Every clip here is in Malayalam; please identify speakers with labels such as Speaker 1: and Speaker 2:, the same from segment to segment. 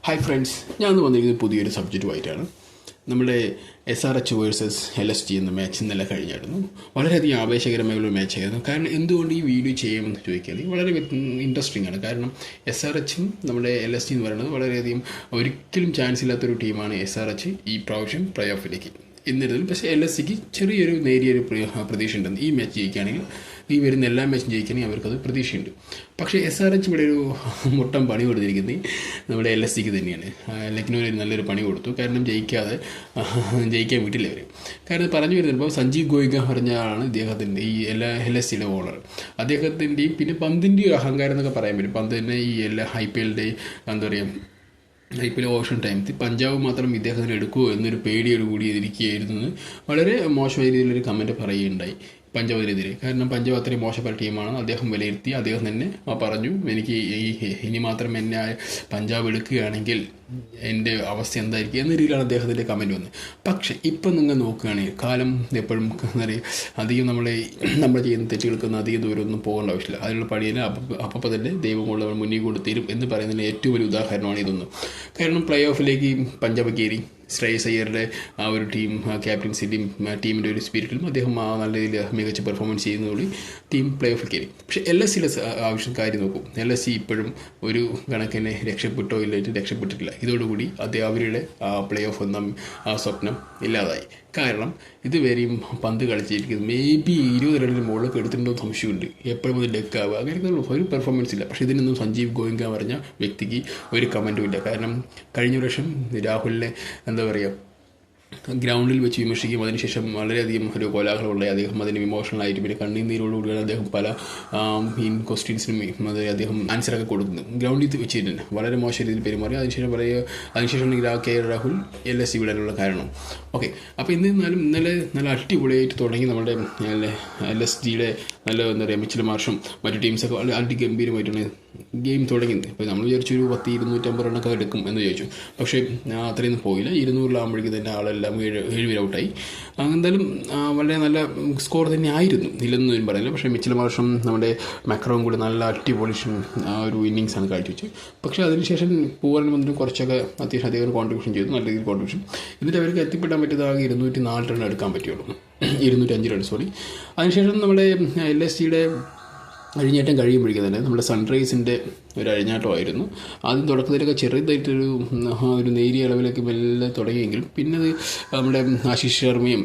Speaker 1: ഹായ് ഫ്രണ്ട്സ്, ഞാൻ ഇന്ന് വന്നിരിക്കുന്നത് പുതിയൊരു സബ്ജക്റ്റുമായിട്ടാണ്. നമ്മുടെ SRH വേഴ്സസ് LSG എന്ന മാച്ച് ഇന്നലെ കഴിഞ്ഞായിരുന്നു. വളരെയധികം ആവേശകരമായുള്ള മാച്ചായിരുന്നു. കാരണം എന്തുകൊണ്ട് ഈ വീഡിയോ ചെയ്യുമെന്ന് ചോദിക്കുന്നത് വളരെ ഇൻട്രസ്റ്റിംഗ് ആണ്. കാരണം SRHും നമ്മുടെ LSG എന്ന് പറയുന്നത് വളരെയധികം ഒരിക്കലും ചാൻസ് ഇല്ലാത്തൊരു ടീമാണ് SRH ഈ പ്രാവശ്യം പ്ലേ ഓഫിലേക്ക്. എന്നിരുന്നാലും പക്ഷേ LSGക്ക് ചെറിയൊരു നേരിയൊരു പ്രതീക്ഷ ഉണ്ടെന്ന്. ഈ മാച്ച് ജയിക്കുകയാണെങ്കിൽ, ഈ വരുന്ന എല്ലാ മാച്ചും ജയിക്കുകയാണെങ്കിൽ അവർക്കത് പ്രതീക്ഷയുണ്ട്. പക്ഷേ SRH ഇവിടെ ഒരു മുട്ടം പണി കൊടുത്തിരിക്കുന്നത് നമ്മുടെ LSGക്ക് തന്നെയാണ്. ലക്നൌവിൽ നല്ലൊരു പണി കൊടുത്തു. കാരണം ജയിക്കാൻ വിട്ടില്ല അവർ. കാരണം പറഞ്ഞു വരുന്നത് സഞ്ജീവ് ഗോയിങ്ക പറഞ്ഞ ആളാണ് ഇദ്ദേഹത്തിൻ്റെ ഈ LSGയുടെ ഓണർ. അദ്ദേഹത്തിൻ്റെയും പിന്നെ പന്തിൻ്റെ അഹങ്കാരം എന്നൊക്കെ പറയാൻ പറ്റും. പന്ത് തന്നെ ഈ IPLയുടെ എന്താ പറയുക, IPL ഓപ്ഷൻ ടൈമിൽ പഞ്ചാബ് മാത്രം ഇദ്ദേഹത്തിന് എടുക്കുമോ എന്നൊരു പേടിയോട് കൂടി ഇരിക്കുകയായിരുന്നു. വളരെ മോശമായ രീതിയിലൊരു കമൻറ്റ് പറയുകയുണ്ടായി പഞ്ചാബിനെതിരെ. കാരണം പഞ്ചാബ് അത്രയും മോശപ്പെട്ട ടീമാണ് അദ്ദേഹം വിലയിരുത്തി. അദ്ദേഹം തന്നെ പറഞ്ഞു, എനിക്ക് ഇനി മാത്രം എന്നെ പഞ്ചാബ് എടുക്കുകയാണെങ്കിൽ എൻ്റെ അവസ്ഥ എന്തായിരിക്കും എന്ന രീതിയിലാണ് അദ്ദേഹത്തിൻ്റെ കമൻറ്റ് വന്നത്. പക്ഷേ ഇപ്പം നിങ്ങൾ നോക്കുകയാണെങ്കിൽ കാലം എപ്പോഴും എന്താ പറയുക, അധികം നമ്മൾ ചെയ്യുന്ന തെറ്റുകൾക്കൊന്നും അധികം ദൂരമൊന്നും പോകേണ്ട ആവശ്യമില്ല. അതിനുള്ള പണിയിൽ അപ്പം തന്നെ ദൈവം കൊണ്ട് മുന്നിൽ കൊടുത്തരും എന്ന് പറയുന്നതിന് ഏറ്റവും വലിയ ഉദാഹരണമാണ് ഇതൊന്നും. കാരണം പ്ലേ ഓഫിലേക്ക് പഞ്ചാബ് കയറി. ശ്രേയസ് അയ്യരുടെ ആ ഒരു ടീം ക്യാപ്റ്റൻസിൻ്റെയും ടീമിൻ്റെ ഒരു സ്പിരിറ്റിലും അദ്ദേഹം നല്ല രീതിയിൽ മികച്ച പെർഫോമൻസ് ചെയ്യുന്നതോടെ ടീം പ്ലേ ഓഫിൽ കയറി. പക്ഷേ LSGയുടെ കാര്യം നോക്കും. LSG ഇപ്പോഴും ഒരു കണക്കിനെ രക്ഷപ്പെട്ടോ ഇല്ലായിട്ട് രക്ഷപ്പെട്ടിട്ടില്ല. ഇതോടുകൂടി അവരുടെ പ്ലേ ഓഫ് എന്ന ആ സ്വപ്നം ഇല്ലാതായി. കാരണം ഇതുവരെയും പന്ത് കളിച്ചിരിക്കുന്നത് മേ ബി 20 റണ്ണിന് മുകളിലൊക്കെ എടുത്തിട്ടുണ്ടോ സംശയമുണ്ട്. എപ്പോഴും അത് ഡെക്കാവുക അങ്ങനെയൊക്കെ ഒരു പെർഫോമൻസ് ഇല്ല. പക്ഷേ ഇതിനൊന്നും സഞ്ജീവ് ഗോയിങ്ക പറഞ്ഞ വ്യക്തിക്ക് ഒരു കമൻറ്റും ഇല്ല. കാരണം കഴിഞ്ഞ വർഷം രാഹുലിനെ എന്താ പറയുക, ഗ്രൗണ്ടിൽ വെച്ച് വിമർശിക്കും. അതിനുശേഷം വളരെയധികം ഒരു കോലാഹലമുണ്ടായി. അദ്ദേഹം അതിന് ഇമോഷണലായിട്ട് പിന്നെ കണ്ണീരോടുകൂടിയാണ് അദ്ദേഹം പല ക്വസ്റ്റ്യൻസിനും അദ്ദേഹം ആൻസറൊക്കെ കൊടുക്കുന്നത്. ഗ്രൗണ്ടിൽ വെച്ചിട്ട് തന്നെ വളരെ മോശം രീതിയിൽ പെരുമാറി. അതിനുശേഷം രാഹുൽ LSG വിടാനുള്ള കാരണം. ഓക്കെ, അപ്പോൾ എന്നിരുന്നാലും നല്ല അടിപൊളിയായിട്ട് തുടങ്ങി നമ്മുടെ LSGയുടെ നല്ല എന്താ പറയുക, മിച്ചൽ മാർഷും മറ്റു ടീംസൊക്കെ വളരെ അതിഗംഭീരമായിട്ടാണ് ഗെയിം തുടങ്ങിയത്. ഇപ്പോൾ നമ്മൾ വിചാരിച്ചൊരു 250 റണ്ണൊക്കെ എടുക്കും എന്ന് ചോദിച്ചു. പക്ഷേ അത്രയൊന്നും പോയില്ല. 200 തന്നെ ആളെല്ലാം 7 ഔട്ടായി. എന്തായാലും വളരെ നല്ല സ്കോർ തന്നെ ആയിരുന്നു, ഇല്ലെന്നൊന്നും പറയുന്നില്ല. പക്ഷേ മിച്ചൽ മാർഷും നമ്മുടെ മാക്രോവും കൂടി നല്ല അടിപൊളി ഒരു ഇന്നിങ്സാണ് കാഴ്ചവെച്ചത്. പക്ഷേ അതിനുശേഷം പൂവറിന് വന്നിട്ട് കുറച്ചൊക്കെ അത്യാവശ്യം അദ്ദേഹം കോൺട്രിബ്യൂഷൻ ചെയ്തു, നല്ല രീതിയിൽ കോൺട്രിബ്യൂഷൻ. എന്നിട്ട് അവർക്ക് എത്തിപ്പെടാൻ പറ്റിയത് ആകെ 204 റൺ എടുക്കാൻ പറ്റുള്ളൂ, 205 റൺ സോറി. അതിനുശേഷം നമ്മുടെ LSGയുടെ അഴിഞ്ഞാട്ടം കഴിയുമ്പോഴേക്കും തന്നെ നമ്മുടെ സൺറൈസിൻ്റെ ഒരു അഴിഞ്ഞാട്ടമായിരുന്നു. ആദ്യം തുടക്കത്തിലൊക്കെ ചെറുതായിട്ടൊരു നേരിയ അളവിലൊക്കെ മെല്ലെ തുടങ്ങിയെങ്കിലും പിന്നെ അത് നമ്മുടെ ആശിഷ് ശർമ്മയും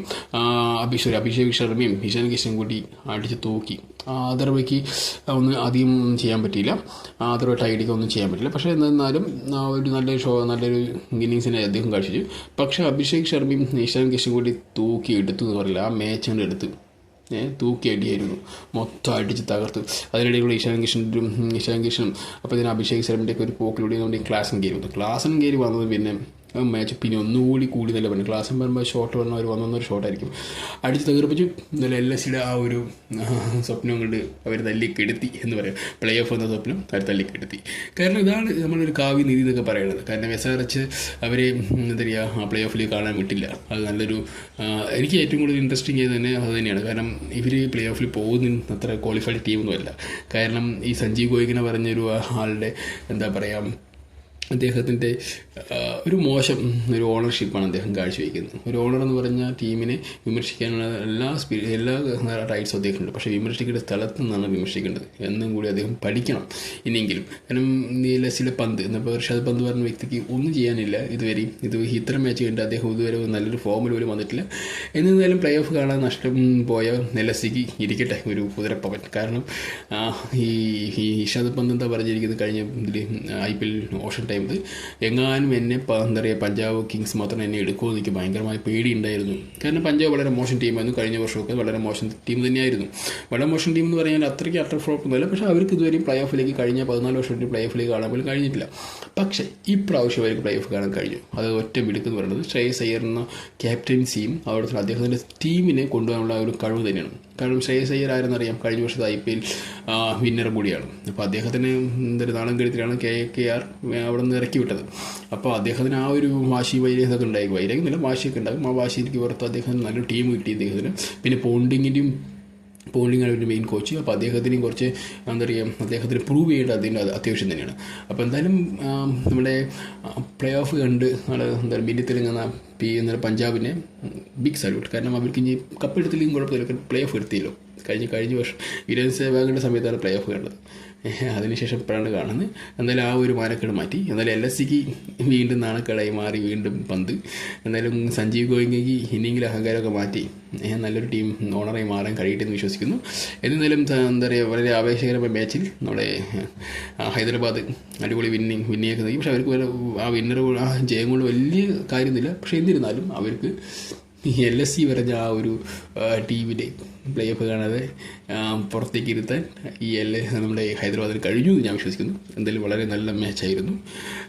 Speaker 1: അഭിഷേക് ശർമ്മയും ഇഷാൻ കിഷനും കൂടി അടിച്ച് തൂക്കി. ആദർവയ്ക്ക് ഒന്നും അധികം ചെയ്യാൻ പറ്റിയില്ല, ആദർവ ടൈഡിക്ക് ഒന്നും ചെയ്യാൻ പറ്റില്ല. പക്ഷേ എന്നാലും ഒരു നല്ലൊരു ഇന്നിങ്സിനെ അദ്ദേഹം കാഴ്ചവെച്ചു. പക്ഷേ അഭിഷേക് ശർമ്മയും ഇഷാൻ കിഷനും കൂടി തൂക്കി എടുത്തു എന്ന് പറയില്ല, ആ മാച്ചാണ് എടുത്ത് തൂക്കി അടിയായിരുന്നു, മൊത്തം അടിച്ച് തകർത്ത്. അതിനിടയിലുള്ള ഇഷാൻ കിഷനും അപ്പോൾ ഇതിന് അഭിഷേക് ശർമ്മയുടെയൊക്കെ ഒരു പോക്കിലൂടെ ക്ലാസ്സും കയറി വന്നത് പിന്നെ മാച്ച് പിന്നെ ഒന്നുകൂടി നല്ല പറഞ്ഞു. ക്ലാസ്സും പറയുമ്പോൾ ഷോട്ട് പറഞ്ഞാൽ അവർ വന്നൊരു ഷോട്ടായിരിക്കും അടിച്ച് തകർപ്പിച്ചു. എന്നാലും LSGയുടെ ആ ഒരു സ്വപ്നം കൊണ്ട് അവർ തല്ലിക്കെടുത്തി എന്ന് പറയാം. പ്ലേ ഓഫ് എന്ന സ്വപ്നം അവർ തല്ലിക്കെടുത്തി. കാരണം ഇതാണ് നമ്മളൊരു കാവ്യ നീതി എന്നൊക്കെ പറയുന്നത്. കാരണം SRH അവരെ എന്താ പറയുക, പ്ലേ ഓഫിൽ കാണാൻ വിട്ടില്ല. അത് നല്ലൊരു എനിക്ക് ഏറ്റവും കൂടുതൽ ഇൻട്രസ്റ്റിംഗ് ചെയ്ത് തന്നെ അത് തന്നെയാണ്. കാരണം ഇവർ പ്ലേ ഓഫിൽ പോകുന്ന അത്ര ക്വാളിഫൈഡ് ടീമൊന്നുമല്ല. കാരണം ഈ സഞ്ജീവ് ഗോയിങ്ങിനെ പറഞ്ഞൊരു ആളുടെ എന്താ പറയുക, അദ്ദേഹത്തിൻ്റെ ഒരു മോശം ഒരു ഓണർഷിപ്പാണ് അദ്ദേഹം കാഴ്ചവെക്കുന്നത്. ഒരു ഓണർ എന്ന് പറഞ്ഞാൽ ടീമിനെ വിമർശിക്കാനുള്ള എല്ലാ റൈറ്റ്സും അദ്ദേഹമുണ്ട്. പക്ഷേ വിമർശിക്കേണ്ട സ്ഥലത്ത് നിന്നാണ് വിമർശിക്കേണ്ടത് എന്നും കൂടി അദ്ദേഹം പഠിക്കണം ഇനിയെങ്കിലും. കാരണം LSGയുടെ പന്ത് എന്നപ്പോൾ ഋഷഭ് പന്ത് പറഞ്ഞ വ്യക്തിക്ക് ഒന്നും ചെയ്യാനില്ല ഇതുവരെയും. ഇത്ര മാച്ച് കഴിഞ്ഞിട്ട് അദ്ദേഹം ഇതുവരെ നല്ലൊരു ഫോമിൽ പോലും വന്നിട്ടില്ല. എന്നിരുന്നാലും പ്ലേ ഓഫ് കാണാൻ നഷ്ടം പോയ LSGക്ക് ഇരിക്കട്ടെ ഒരു കുതിരപ്പവൻ. കാരണം ഈ ഋഷഭ് പന്ത് എന്താ പറഞ്ഞിരിക്കുന്നത് കഴിഞ്ഞ IPL ഓപ്ഷൻ ടൈമിൽ, എങ്ങാനും എന്നെ എന്താ പറയുക പഞ്ചാബ് കിങ്സ് മാത്രം എന്നെ എടുക്കുമോ എന്ന് എനിക്ക് ഭയങ്കരമായ പേടി ഉണ്ടായിരുന്നു. കാരണം പഞ്ചാബ് വളരെ മോശം ടീമായിരുന്നു. കഴിഞ്ഞ വർഷമൊക്കെ വളരെ മോശം ടീം തന്നെയായിരുന്നു. വളരെ മോശം ടീം എന്ന് പറഞ്ഞാൽ അത്രയ്ക്ക് അട്ടർ ഫ്ലോപ്പ് ഒന്നുമല്ല. പക്ഷേ അവർക്ക് ഇതുവരെയും പ്ലേ ഓഫിലേക്ക് കഴിഞ്ഞ 14 വർഷമായിട്ട് പ്ലേ ഓഫിലേക്ക് കാണാൻ പോലും കഴിഞ്ഞിട്ടില്ല. പക്ഷേ ഈ പ്രാവശ്യം അവർക്ക് പ്ലേ ഓഫ് കാണാൻ കഴിഞ്ഞു. അത് ഒറ്റ മിടുക്കെന്ന് പറയുന്നത് ശ്രേയസ് അയ്യർ എന്ന ക്യാപ്റ്റൻസിയും അവിടുത്തെ അദ്ദേഹത്തിൻ്റെ ടീമിനെ കൊണ്ടുപോകാനുള്ള ഒരു കഴിവ് തന്നെയാണ്. കാരണം ശ്രേയസ് അയ്യർ ആരെന്നറിയാം, കഴിഞ്ഞ വർഷത്തെ IPL വിന്നർ കൂടിയാണ്. അപ്പോൾ അദ്ദേഹത്തിന് എന്തൊരു നാളം കെടുത്തിലാണ് KKR അവിടെ നിന്ന് ഇറക്കി വിട്ടത്. അപ്പോൾ അദ്ദേഹത്തിന് ആ ഒരു വാശി വൈരതൊക്കെ ഉണ്ടായിരിക്കും, വൈരകുന്നില്ല വാശിയൊക്കെ ഉണ്ടാകും. ആ വാശിക്ക് പുറത്ത് അദ്ദേഹത്തിന് നല്ലൊരു ടീം കിട്ടി അദ്ദേഹത്തിന്. പിന്നെ പോണ്ടിങ്ങിൻ്റെയും പോളിംഗ് ആണ് ഒരു മെയിൻ കോച്ച്. അപ്പോൾ അദ്ദേഹത്തിനെയും കുറച്ച് എന്താ പറയുക, അദ്ദേഹത്തിന് പ്രൂവ് ചെയ്യേണ്ടത് അതിൻ്റെ അത്യാവശ്യം തന്നെയാണ്. അപ്പോൾ എന്തായാലും നമ്മുടെ പ്ലേ ഓഫ് കണ്ട് എന്താ മിന്നി തിളങ്ങുന്ന പഞ്ചാബിനെ ബിഗ് സല്യൂട്ട്. കാരണം അവർക്ക് ഇനി കപ്പെടുത്തില്ലെങ്കിൽ കുഴപ്പമില്ല, പ്ലേ ഓഫ് എടുത്തില്ലോ. കഴിഞ്ഞ വർഷം വീരേന്ദ്ര സേവാഗിൻ്റെ സമയത്താണ് പ്ലേ ഓഫ് കണ്ടത്. അതിനുശേഷം ഇപ്പോഴാണ് കാണുന്നത്. എന്തായാലും ആ ഒരു മാനക്കേട് മാറ്റി. എന്തായാലും LSCക്ക് വീണ്ടും നാണക്കേടായി മാറി, വീണ്ടും പന്ത്. എന്തായാലും സഞ്ജീവ് ഗോയിങ്കയ്ക്ക് ഇനിയെങ്കിലും അഹങ്കാരമൊക്കെ മാറ്റി നല്ലൊരു ടീം ഓണറായി മാറാൻ കഴിയട്ടെ എന്ന് വിശ്വസിക്കുന്നു. എന്നാലും എന്താ പറയുക, വളരെ ആവേശകരമായ മാച്ചിൽ നമ്മുടെ ഹൈദരാബാദ് അടിപൊളി വിന്നിയൊക്കെ നൽകി. പക്ഷെ അവർക്ക് ആ ജയം കൊണ്ട് വലിയ കാര്യമൊന്നുമില്ല. പക്ഷേ എന്നിരുന്നാലും അവർക്ക് LSC വരഞ്ഞ ആ ഒരു ടീമിൻ്റെ പ്ലേ ഓഫ് കാണാതെ പുറത്തേക്ക് ഇരുത്താൻ നമ്മുടെ ഹൈദരാബാദിന് കഴിഞ്ഞു എന്ന് ഞാൻ വിശ്വസിക്കുന്നു. എന്തായാലും വളരെ നല്ല മാച്ചായിരുന്നു.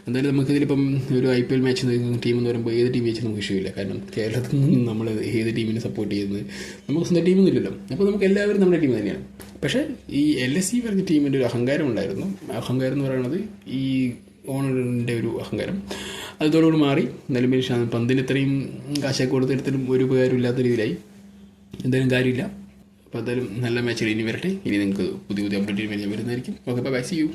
Speaker 1: എന്തായാലും നമുക്കിതിലിപ്പം ഒരു IPL മാച്ച് ടീം എന്ന് പറയുമ്പോൾ ഏത് ടീം വെച്ചാൽ നമുക്ക് ഇഷ്ടമില്ല. കാരണം കേരളത്തിൽ നിന്നും നമ്മൾ ഏത് ടീമിനെ സപ്പോർട്ട് ചെയ്യുന്നത്, നമുക്ക് സ്വന്തം ടീമൊന്നും ഇല്ലല്ലോ. അപ്പോൾ നമുക്ക് എല്ലാവരും നമ്മുടെ ടീം തന്നെയാണ്. പക്ഷേ ഈ LSC പറഞ്ഞ ടീമിൻ്റെ ഒരു അഹങ്കാരം ഉണ്ടായിരുന്നു. അഹങ്കാരം എന്ന് പറയുന്നത് ഈ ഓണറിൻ്റെ ഒരു അഹങ്കാരം അതോടുകൂടി മാറി. എന്തായാലും പന്തിന് ഇത്രയും കാശൊക്കെ കൊടുത്തെടുത്തിട്ടും ഒരു ഉപകാരമില്ലാത്ത രീതിയിലായി. എന്തായാലും കാര്യമില്ല. അപ്പോൾ എന്തായാലും നല്ല മാച്ചുകൾ ഇനി വരട്ടെ. ഇനി നിങ്ങൾക്ക് പുതിയ അപ്ഡേറ്റ് വരുന്നതായിരിക്കും. Okay, bye, see U.